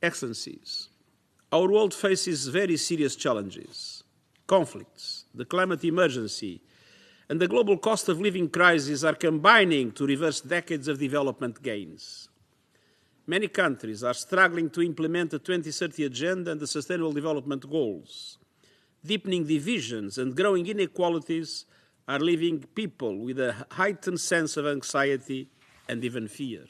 Excellencies, our world faces very serious challenges. Conflicts, the climate emergency, and the global cost of living crisis are combining to reverse decades of development gains. Many countries are struggling to implement the 2030 Agenda and the Sustainable Development Goals. Deepening divisions and growing inequalities are leaving people with a heightened sense of anxiety and even fear.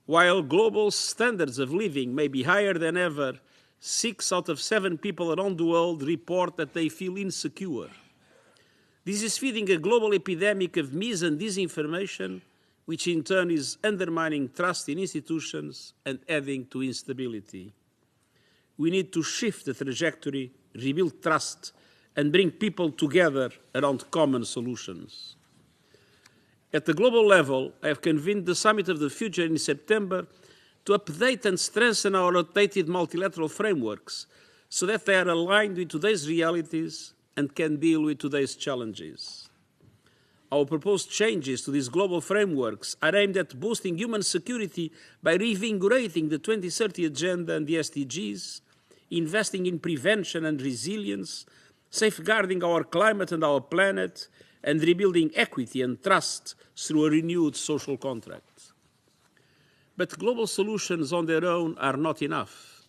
While global standards of living may be higher than ever, 6 out of 7 people around the world report that they feel insecure. This is feeding a global epidemic of mis- and disinformation, which in turn is undermining trust in institutions and adding to instability. We need to shift the trajectory, rebuild trust, and bring people together around common solutions. At the global level, I have convened the Summit of the Future in September to update and strengthen our outdated multilateral frameworks so that they are aligned with today's realities and can deal with today's challenges. Our proposed changes to these global frameworks are aimed at boosting human security by reinvigorating the 2030 Agenda and the SDGs, investing in prevention and resilience, safeguarding our climate and our planet, and rebuilding equity and trust through a renewed social contract. But global solutions on their own are not enough.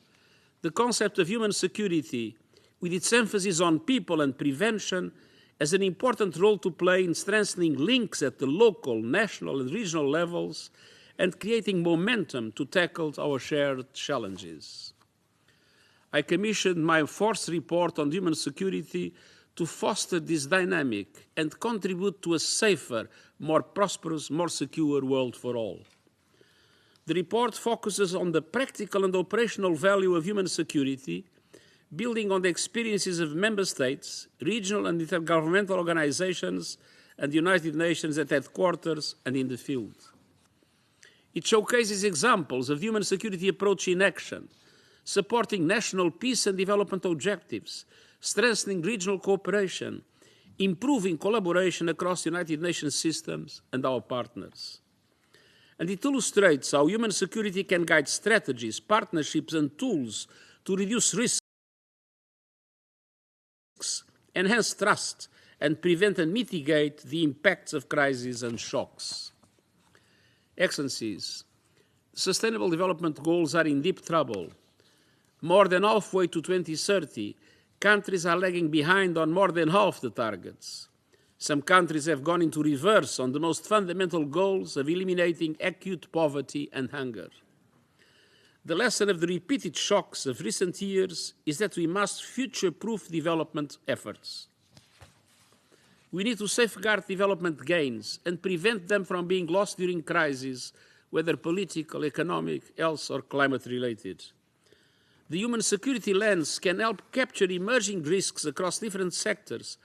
The concept of human security, with its emphasis on people and prevention, has an important role to play in strengthening links at the local, national, and regional levels and creating momentum to tackle our shared challenges. I commissioned my 4th report on human security to foster this dynamic and contribute to a safer, more prosperous, more secure world for all. The report focuses on the practical and operational value of human security, building on the experiences of member states, regional and intergovernmental organizations, and the United Nations at headquarters and in the field. It showcases examples of human security approach in action, supporting national peace and development objectives, strengthening regional cooperation, improving collaboration across United Nations systems and our partners. And it illustrates how human security can guide strategies, partnerships, and tools to reduce risks, enhance trust, and prevent and mitigate the impacts of crises and shocks. Excellencies, the Sustainable Development Goals are in deep trouble. More than halfway to 2030, countries are lagging behind on more than half the targets. Some countries have gone into reverse on the most fundamental goals of eliminating acute poverty and hunger. The lesson of the repeated shocks of recent years is that we must future-proof development efforts. We need to safeguard development gains and prevent them from being lost during crises, whether political, economic, health, or climate-related. The human security lens can help capture emerging risks across different sectors,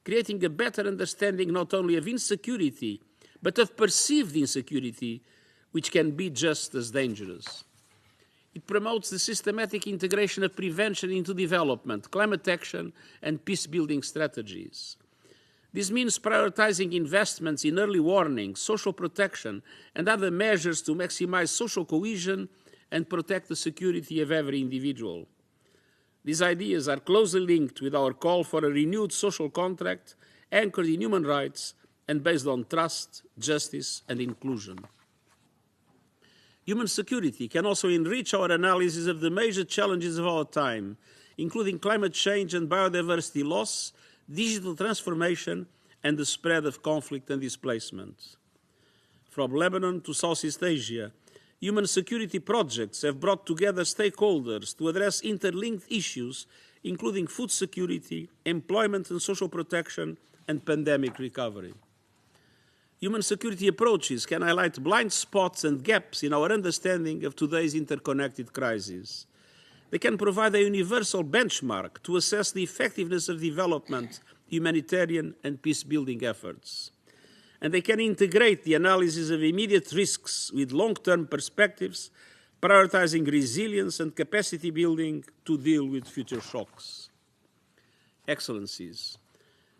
creating a better understanding not only of insecurity, but of perceived insecurity, which can be just as dangerous. It promotes the systematic integration of prevention into development, climate action, and peace-building strategies. This means prioritizing investments in early warning, social protection, and other measures to maximize social cohesion and protect the security of every individual. These ideas are closely linked with our call for a renewed social contract anchored in human rights and based on trust, justice, and inclusion. Human security can also enrich our analysis of the major challenges of our time, including climate change and biodiversity loss, digital transformation, and the spread of conflict and displacement. From Lebanon to Southeast Asia, human security projects have brought together stakeholders to address interlinked issues, including food security, employment and social protection, and pandemic recovery. Human security approaches can highlight blind spots and gaps in our understanding of today's interconnected crises. They can provide a universal benchmark to assess the effectiveness of development, humanitarian, and peace-building efforts. And they can integrate the analysis of immediate risks with long-term perspectives, prioritizing resilience and capacity building to deal with future shocks. Excellencies,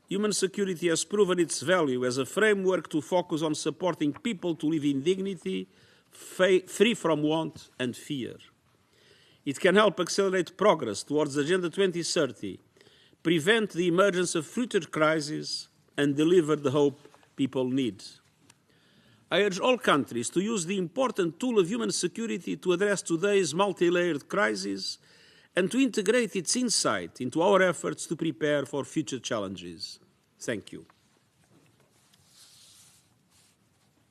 human security has proven its value as a framework to focus on supporting people to live in dignity, free from want and fear. It can help accelerate progress towards Agenda 2030, prevent the emergence of future crises, and deliver the hope people need. I urge all countries to use the important tool of human security to address today's multi-layered crisis and to integrate its insight into our efforts to prepare for future challenges. Thank you.